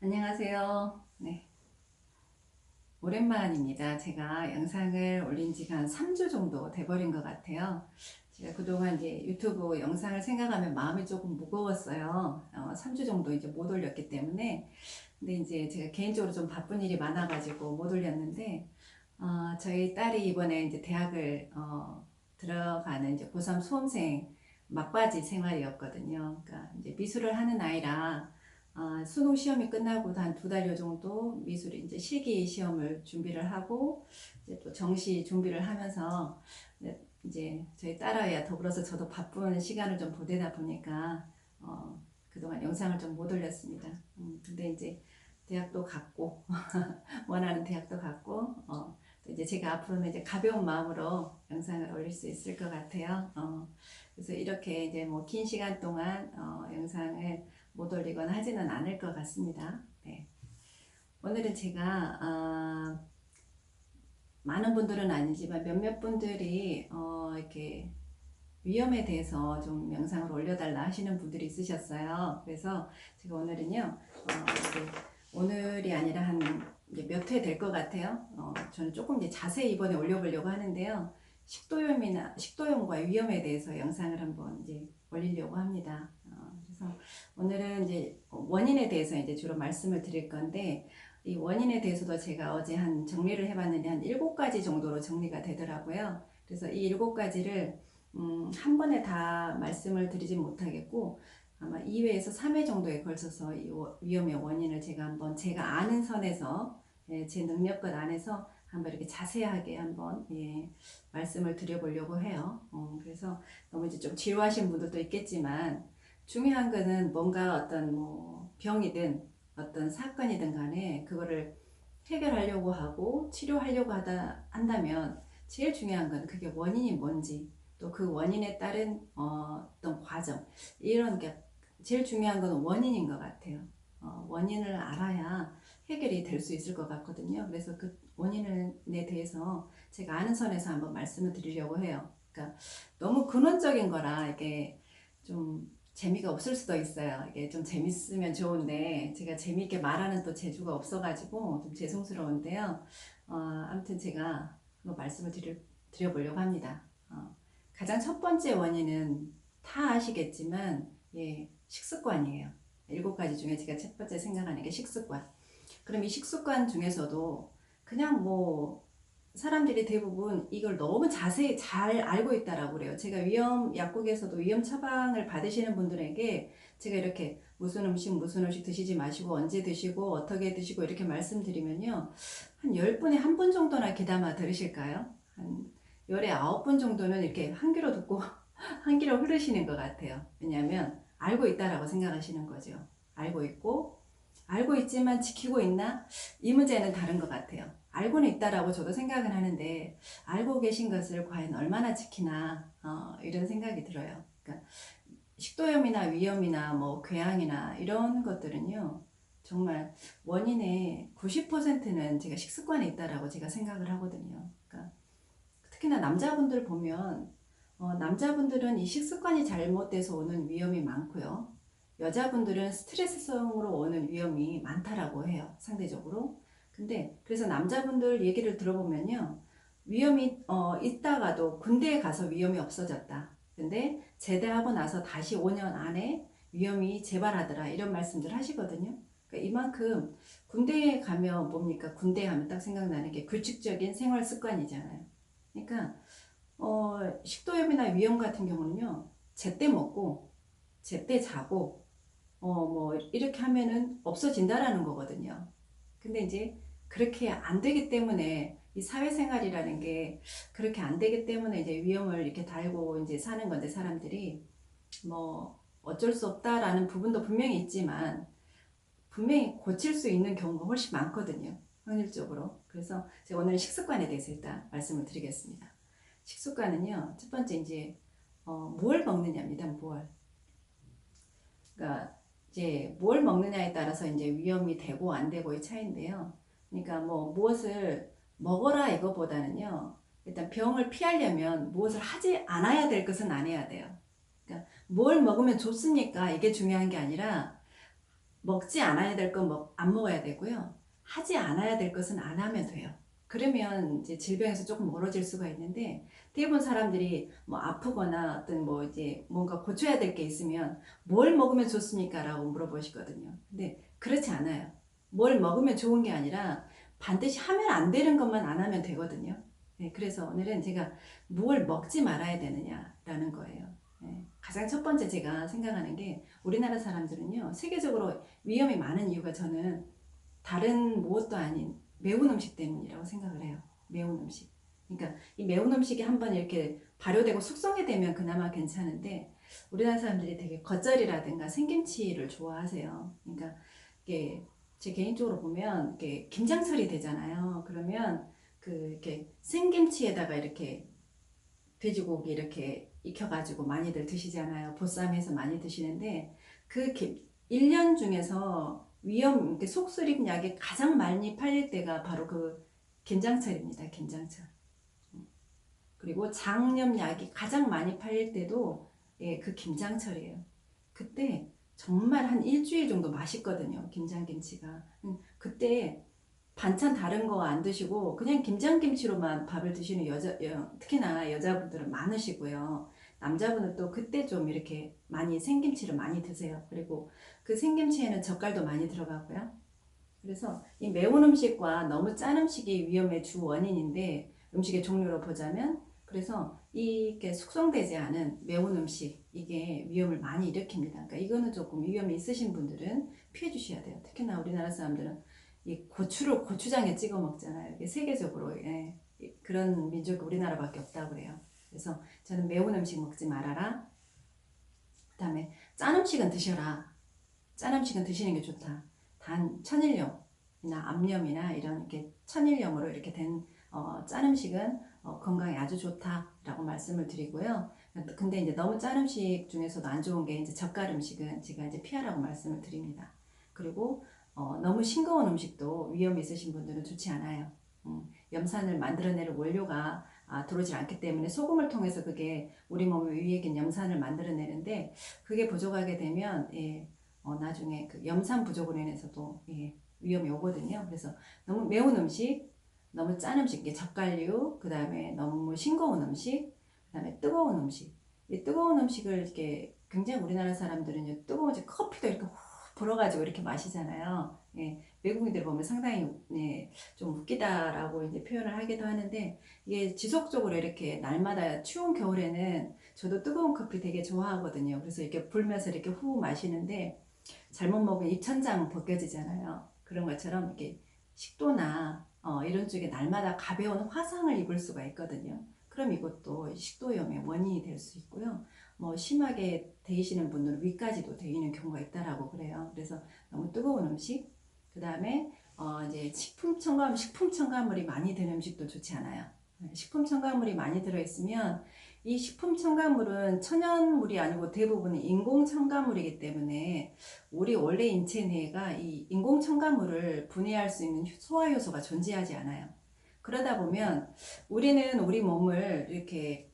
안녕하세요. 네, 오랜만입니다. 제가 영상을 올린 지가 한 3주 정도 돼버린 것 같아요. 제가 그동안 이제 유튜브 영상을 생각하면 마음이 조금 무거웠어요. 3주 정도 이제 못 올렸기 때문에. 근데 이제 제가 개인적으로 좀 바쁜 일이 많아가지고 못 올렸는데, 저희 딸이 이번에 이제 대학을 들어가는 이제 고3 수험생 막바지 생활이었거든요. 그러니까 이제 미술을 하는 아이라 수능 시험이 끝나고도 한 2달여 정도 미술이 이제 실기 시험을 준비를 하고 이제 또 정시 준비를 하면서 이제 저희 딸아이와 더불어서 저도 바쁜 시간을 좀 보내다 보니까 그동안 영상을 좀 못 올렸습니다. 근데 이제 대학도 갔고 원하는 대학도 갔고 또 이제 제가 앞으로는 이제 가벼운 마음으로 영상을 올릴 수 있을 것 같아요. 그래서 이렇게 이제 뭐 긴 시간 동안 영상을 못 올리거나 하지는 않을 것 같습니다. 네. 오늘은 제가 많은 분들은 아니지만 몇몇 분들이 이렇게 위험에 대해서 좀 영상을 올려달라 하시는 분들이 있으셨어요. 그래서 제가 오늘은요, 오늘이 아니라 한 몇 회 될 것 같아요. 저는 조금 이제 자세히 이번에 올려보려고 하는데요. 식도염과 위험에 대해서 영상을 한번 이제 올리려고 합니다. 그래서 오늘은 이제 원인에 대해서 이제 주로 말씀을 드릴 건데, 이 원인에 대해서도 제가 어제 한 정리를 해봤는데 한 7가지 정도로 정리가 되더라고요. 그래서 이 7가지를 한 번에 다 말씀을 드리진 못하겠고 아마 2회에서 3회 정도에 걸쳐서 이 위험의 원인을 제가 한번 제가 아는 선에서 제 능력껏 안에서 한번 이렇게 자세하게 한번 말씀을 드려보려고 해요. 그래서 너무 이제 좀 지루하신 분들도 있겠지만 중요한 거는 뭔가 어떤 뭐 병이든 어떤 사건이든 간에 그거를 해결하려고 하고 치료하려고 한다면 제일 중요한 건 그게 원인이 뭔지 또 그 원인에 따른 어떤 과정 이런 게 제일 중요한 건 원인인 것 같아요. 원인을 알아야 해결이 될 수 있을 것 같거든요. 그래서 그 원인에 대해서 제가 아는 선에서 한번 말씀을 드리려고 해요. 그러니까 너무 근원적인 거라 이게 좀 재미가 없을 수도 있어요. 이게 좀 재밌으면 좋은데 제가 재미있게 말하는 또 재주가 없어가지고 좀 죄송스러운데요. 아무튼 제가 한번 말씀을 드려보려고 합니다. 가장 첫 번째 원인은 다 아시겠지만 식습관이에요. 7가지 중에 제가 첫 번째 생각하는 게 식습관. 그럼 이 식습관 중에서도 그냥 뭐 사람들이 대부분 이걸 너무 자세히 잘 알고 있다라고 그래요. 제가 위험 약국에서도 위험 처방을 받으시는 분들에게 제가 이렇게 무슨 음식 드시지 마시고 언제 드시고 어떻게 드시고 이렇게 말씀드리면요. 한 10분에 한 분 정도나 귀담아 들으실까요? 한 열에 9분 정도는 이렇게 한 귀로 듣고 한 귀로 흐르시는 것 같아요. 왜냐하면 알고 있다라고 생각하시는 거죠. 알고 있고 알고 있지만 지키고 있나? 이 문제는 다른 것 같아요. 알고는 있다라고 저도 생각을 하는데 알고 계신 것을 과연 얼마나 지키나 이런 생각이 들어요. 그러니까 식도염이나 위염이나 뭐 궤양이나 이런 것들은요. 정말 원인의 90%는 제가 식습관에 있다라고 제가 생각을 하거든요. 그러니까 특히나 남자분들 보면 남자분들은 이 식습관이 잘못돼서 오는 위험이 많고요. 여자분들은 스트레스성으로 오는 위험이 많다라고 해요. 상대적으로. 근데 그래서 남자분들 얘기를 들어보면요. 위험이 있다가도 군대에 가서 위험이 없어졌다. 근데 제대하고 나서 다시 5년 안에 위험이 재발하더라. 이런 말씀들 하시거든요. 그러니까 이만큼 군대에 가면 뭡니까? 군대 하면 딱 생각나는 게 규칙적인 생활 습관이잖아요. 그러니까 식도염이나 위염 같은 경우는요. 제때 먹고 제때 자고 뭐 이렇게 하면은 없어진다라는 거거든요. 근데 이제 그렇게 안 되기 때문에 이 사회생활이라는 게 그렇게 안 되기 때문에 이제 위험을 이렇게 달고 이제 사는 건데 사람들이 뭐 어쩔 수 없다라는 부분도 분명히 있지만 분명히 고칠 수 있는 경우가 훨씬 많거든요. 확률적으로. 그래서 제가 오늘 식습관에 대해서 일단 말씀을 드리겠습니다. 식습관은요, 첫 번째 이제 뭘 먹느냐입니다. 뭘. 그러니까 이제 뭘 먹느냐에 따라서 이제 위험이 되고 안 되고의 차이인데요. 그러니까 뭐 무엇을 먹어라 이거보다는요. 일단 병을 피하려면 무엇을 하지 않아야 될 것은 안 해야 돼요. 그러니까 뭘 먹으면 좋습니까? 이게 중요한 게 아니라 먹지 않아야 될 건 안 먹어야 되고요. 하지 않아야 될 것은 안 하면 돼요. 그러면 이제 질병에서 조금 멀어질 수가 있는데, 대부분 사람들이 뭐 아프거나 어떤 뭐 이제 뭔가 고쳐야 될 게 있으면 뭘 먹으면 좋습니까? 라고 물어보시거든요. 근데 그렇지 않아요. 뭘 먹으면 좋은 게 아니라 반드시 하면 안 되는 것만 안 하면 되거든요. 네, 그래서 오늘은 제가 뭘 먹지 말아야 되느냐라는 거예요. 네, 가장 첫 번째 제가 생각하는 게, 우리나라 사람들은요, 세계적으로 위험이 많은 이유가 저는 다른 무엇도 아닌 매운 음식 때문이라고 생각을 해요. 매운 음식. 그러니까 이 매운 음식이 한번 이렇게 발효되고 숙성이 되면 그나마 괜찮은데, 우리나라 사람들이 되게 겉절이라든가 생김치를 좋아하세요. 그러니까 이게 제 개인적으로 보면 이게 김장철이 되잖아요. 그러면 그 이렇게 생김치에다가 이렇게 돼지고기 이렇게 익혀가지고 많이들 드시잖아요. 보쌈해서 많이 드시는데, 그 1년 중에서 속쓰림 약이 가장 많이 팔릴 때가 바로 그 김장철입니다. 김장철. 그리고 장염 약이 가장 많이 팔릴 때도 예, 그 김장철이에요. 그때 정말 한 일주일 정도 맛있거든요. 김장김치가. 그때 반찬 다른 거 안 드시고 그냥 김장김치로만 밥을 드시는 특히나 여자분들은 많으시고요. 남자분은 또 그때 좀 이렇게 많이 생김치를 많이 드세요. 그리고 그 생김치에는 젓갈도 많이 들어가고요. 그래서 이 매운 음식과 너무 짠 음식이 위험의 주 원인인데, 음식의 종류로 보자면, 그래서 이게 숙성되지 않은 매운 음식, 이게 위험을 많이 일으킵니다. 그러니까 이거는 조금 위험이 있으신 분들은 피해 주셔야 돼요. 특히나 우리나라 사람들은 이 고추를 고추장에 찍어 먹잖아요. 이게 세계적으로 예, 그런 민족이 우리나라밖에 없다고 그래요. 그래서 저는 매운 음식 먹지 말아라. 그다음에 짠 음식은 드셔라. 짠 음식은 드시는 게 좋다. 단 천일염이나 암염이나 이런 이렇게 천일염으로 이렇게 된 짠 음식은 건강에 아주 좋다라고 말씀을 드리고요. 근데 이제 너무 짠 음식 중에서도 안 좋은 게 이제 젓갈 음식은 제가 이제 피하라고 말씀을 드립니다. 그리고 너무 싱거운 음식도 위험이 있으신 분들은 좋지 않아요. 염산을 만들어내는 원료가 들어오질 않기 때문에 소금을 통해서 그게 우리 몸에 유익인 염산을 만들어내는데, 그게 부족하게 되면 예, 나중에 그 염산 부족으로 인해서도 예, 위험이 오거든요. 그래서 너무 매운 음식, 너무 짠 음식, 젓갈류, 그 다음에 너무 싱거운 음식, 그 다음에 뜨거운 음식. 이 뜨거운 음식을 이렇게 굉장히 우리나라 사람들은 뜨거운 커피도 이렇게 후 불어가지고 이렇게 마시잖아요. 예, 외국인들 보면 상당히 예, 좀 웃기다라고 이제 표현을 하기도 하는데, 이게 지속적으로 이렇게 날마다 추운 겨울에는 저도 뜨거운 커피 되게 좋아하거든요. 그래서 이렇게 불면서 이렇게 후 마시는데, 잘못 먹으면 입천장 벗겨지잖아요. 그런 것처럼 이렇게 식도나 이런 쪽에 날마다 가벼운 화상을 입을 수가 있거든요. 그럼 이것도 식도염의 원인이 될 수 있고요. 뭐 심하게 데이시는 분들은 위까지도 데이는 경우가 있다라고 그래요. 그래서 너무 뜨거운 음식, 그 다음에 이제 식품 첨가물이 많이 든 음식도 좋지 않아요. 식품 첨가물이 많이 들어있으면, 이 식품 첨가물은 천연물이 아니고 대부분은 인공 첨가물이기 때문에 우리 원래 인체 내가 이 인공 첨가물을 분해할 수 있는 소화 효소가 존재하지 않아요. 그러다 보면 우리는 우리 몸을 이렇게,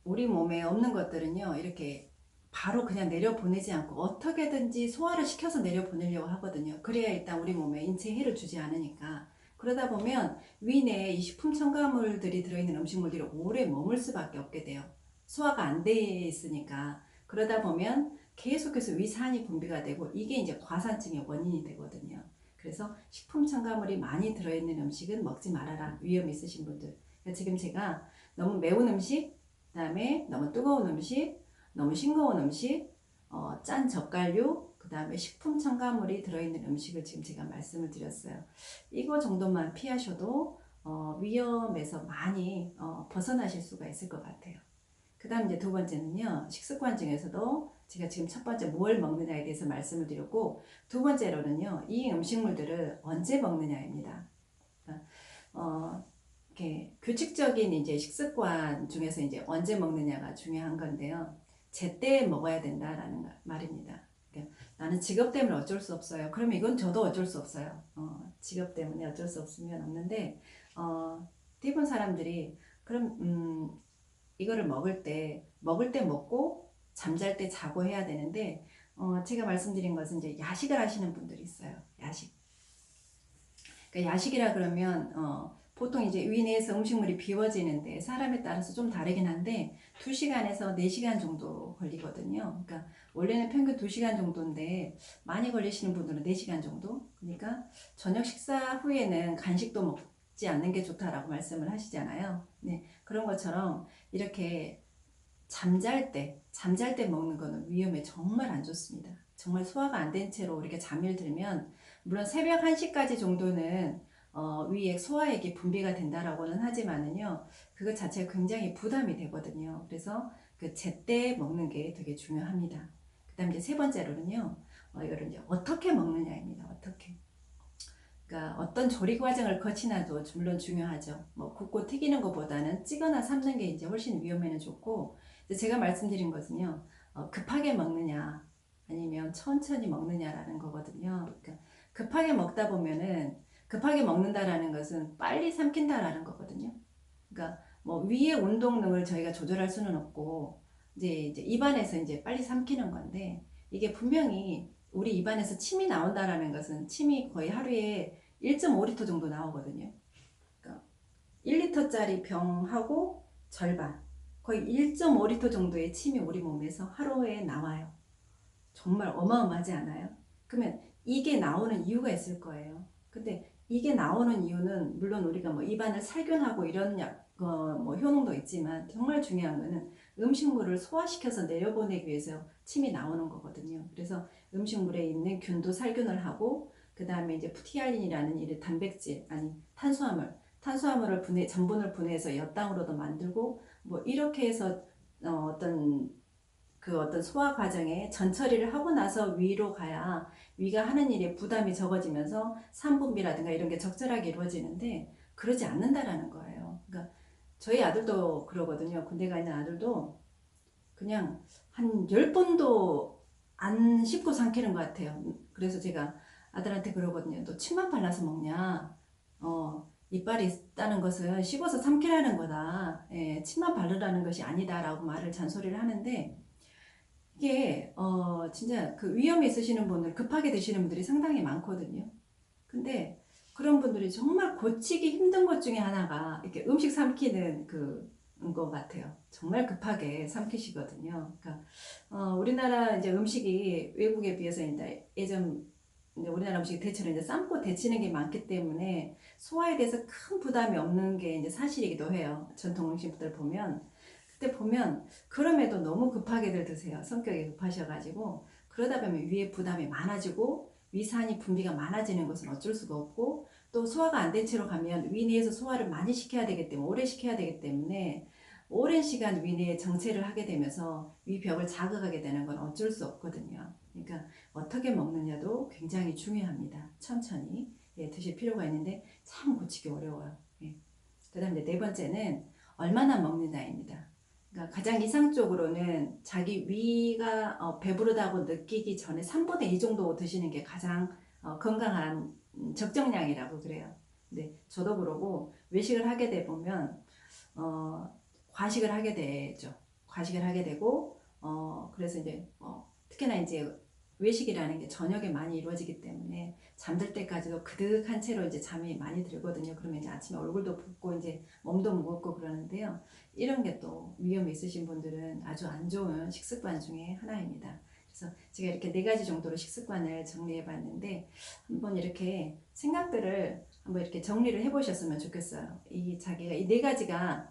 우리 몸에 없는 것들은요, 이렇게 바로 그냥 내려보내지 않고 어떻게든지 소화를 시켜서 내려보내려고 하거든요. 그래야 일단 우리 몸에 인체에 해를 주지 않으니까. 그러다 보면 위내에 이 식품 첨가물들이 들어있는 음식물들이 오래 머물 수밖에 없게 돼요. 소화가 안 돼 있으니까. 그러다 보면 계속해서 위산이 분비가 되고, 이게 이제 과산증의 원인이 되거든요. 그래서 식품 첨가물이 많이 들어있는 음식은 먹지 말아라. 위험 있으신 분들. 그러니까 지금 제가 너무 매운 음식, 그 다음에 너무 뜨거운 음식, 너무 싱거운 음식, 짠 젓갈류, 그 다음에 식품 첨가물이 들어있는 음식을 지금 제가 말씀을 드렸어요. 이거 정도만 피하셔도 위험에서 많이 벗어나실 수가 있을 것 같아요. 그 다음 이제 두 번째는요, 식습관 중에서도 제가 지금 첫 번째 뭘 먹느냐에 대해서 말씀을 드렸고, 두 번째로는요, 이 음식물들을 언제 먹느냐입니다. 이렇게 규칙적인 이제 식습관 중에서 이제 언제 먹느냐가 중요한 건데요. 제때 먹어야 된다라는 말입니다. 그러니까 나는 직업 때문에 어쩔 수 없어요. 그럼 이건 저도 어쩔 수 없어요. 직업 때문에 어쩔 수 없으면 없는데, 대부분 사람들이 그럼 이거를 먹을 때 먹고 잠잘 때 자고 해야 되는데, 제가 말씀드린 것은 이제 야식을 하시는 분들이 있어요. 야식. 그러니까 야식이라 그러면 보통 이제 위 내에서 음식물이 비워지는데 사람에 따라서 좀 다르긴 한데 2시간에서 4시간 정도 걸리거든요. 그러니까 원래는 평균 2시간 정도인데 많이 걸리시는 분들은 4시간 정도. 그러니까 저녁 식사 후에는 간식도 먹지 않는 게 좋다라고 말씀을 하시잖아요. 네, 그런 것처럼 이렇게 잠잘 때 먹는 거는 위험에 정말 안 좋습니다. 정말 소화가 안 된 채로 이렇게 잠이 들면 물론 새벽 1시까지 정도는 위에 소화액이 분비가 된다라고는 하지만은요, 그것 자체가 굉장히 부담이 되거든요. 그래서 그 제때 먹는 게 되게 중요합니다. 그 다음 이제 세 번째로는요, 이거를 이제 어떻게 먹느냐입니다. 어떻게. 그러니까 어떤 조리 과정을 거치나도 물론 중요하죠. 뭐 굽고 튀기는 것보다는 찌거나 삶는 게 이제 훨씬 위험에는 좋고, 제가 말씀드린 것은요, 급하게 먹느냐 아니면 천천히 먹느냐라는 거거든요. 그러니까 급하게 먹다 보면은 급하게 먹는다라는 것은 빨리 삼킨다라는 거거든요. 그러니까 뭐 위의 운동능을 저희가 조절할 수는 없고 이제 입안에서 이제 빨리 삼키는 건데, 이게 분명히 우리 입안에서 침이 나온다라는 것은 침이 거의 하루에 1.5리터 정도 나오거든요. 그러니까 1리터짜리 병하고 절반, 거의 1.5리터 정도의 침이 우리 몸에서 하루에 나와요. 정말 어마어마하지 않아요? 그러면 이게 나오는 이유가 있을 거예요. 근데 이게 나오는 이유는 물론 우리가 뭐 입안을 살균하고 이런 뭐 효능도 있지만 정말 중요한 거는 음식물을 소화시켜서 내려보내기 위해서 침이 나오는 거거든요. 그래서 음식물에 있는 균도 살균을 하고, 그 다음에 이제 프티알린이라는 이 단백질, 아니 탄수화물을 전분을 분해해서 엿당으로도 만들고, 뭐 이렇게 해서 어떤 소화 과정에 전처리를 하고 나서 위로 가야 위가 하는 일에 부담이 적어지면서 산분비라든가 이런 게 적절하게 이루어지는데, 그러지 않는다라는 거예요. 그러니까 저희 아들도 그러거든요. 군대 가 있는 아들도 그냥 한 10번도 안 씹고 삼키는 것 같아요. 그래서 제가 아들한테 그러거든요. 너 침만 발라서 먹냐? 이빨이 있다는 것은 씹어서 삼키라는 거다. 예, 침만 바르라는 것이 아니다라고 말을 잔소리를 하는데, 이게 진짜 그 위험이 있으시는 분들, 급하게 드시는 분들이 상당히 많거든요. 근데 그런 분들이 정말 고치기 힘든 것 중에 하나가 이렇게 음식 삼키는 것 같아요. 정말 급하게 삼키시거든요. 그러니까 우리나라 이제 음식이 외국에 비해서 이제 예전 이제 우리나라 음식이 대체로 이제 삶고 데치는 게 많기 때문에 소화에 대해서 큰 부담이 없는 게 이제 사실이기도 해요. 전통 음식들 보면. 그때 보면 그럼에도 너무 급하게들 드세요. 성격이 급하셔가지고 그러다 보면 위에 부담이 많아지고 위산이 분비가 많아지는 것은 어쩔 수가 없고, 또 소화가 안 된 채로 가면 위 내에서 소화를 많이 시켜야 되기 때문에, 오래 시켜야 되기 때문에 오랜 시간 위 내에 정체를 하게 되면서 위벽을 자극하게 되는 건 어쩔 수 없거든요. 그러니까 어떻게 먹느냐도 굉장히 중요합니다. 천천히 드실 필요가 있는데 참 고치기 어려워요. 그 다음 네 번째는 얼마나 먹느냐입니다. 그러니까 가장 이상적으로는 자기 위가 배부르다고 느끼기 전에 3분의 2 정도 드시는 게 가장 건강한 적정량이라고 그래요. 근데 저도 그러고 외식을 하게 돼 보면 과식을 하게 되죠. 과식을 하게 되고 그래서 이제 특히나 이제 외식이라는 게 저녁에 많이 이루어지기 때문에 잠들 때까지도 그득한 채로 이제 잠이 많이 들거든요. 그러면 이제 아침에 얼굴도 붓고 이제 몸도 무겁고 그러는데요. 이런 게 또 위험이 있으신 분들은 아주 안 좋은 식습관 중에 하나입니다. 그래서 제가 이렇게 4가지 정도로 식습관을 정리해 봤는데, 한번 이렇게 생각들을 한번 이렇게 정리를 해 보셨으면 좋겠어요. 이 자기가 이 4가지가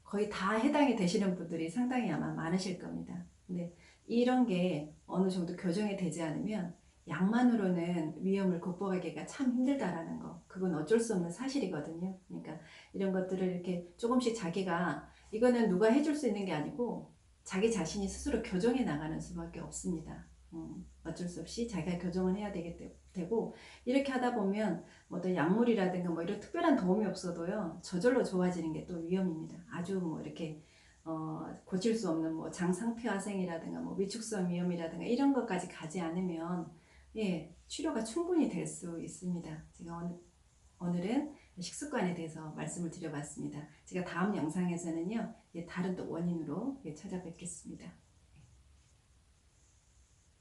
거의 다 해당이 되시는 분들이 상당히 아마 많으실 겁니다. 근데 이런 게 어느 정도 교정이 되지 않으면 약만으로는 위험을 극복하기가 참 힘들다라는 거, 그건 어쩔 수 없는 사실이거든요. 그러니까 이런 것들을 이렇게 조금씩 자기가, 이거는 누가 해줄 수 있는 게 아니고 자기 자신이 스스로 교정해 나가는 수밖에 없습니다. 어쩔 수 없이 자기가 교정을 해야 되고, 이렇게 하다 보면 뭐 어떤 약물이라든가 뭐 이런 특별한 도움이 없어도요, 저절로 좋아지는 게 또 위험입니다. 아주 뭐 이렇게 고칠 수 없는 뭐 장상폐화생이라든가 뭐 위축성 위염이라든가 이런 것까지 가지 않으면 치료가 충분히 될 수 있습니다. 제가 오늘은 식습관에 대해서 말씀을 드려봤습니다. 제가 다음 영상에서는요, 다른 또 원인으로 찾아뵙겠습니다.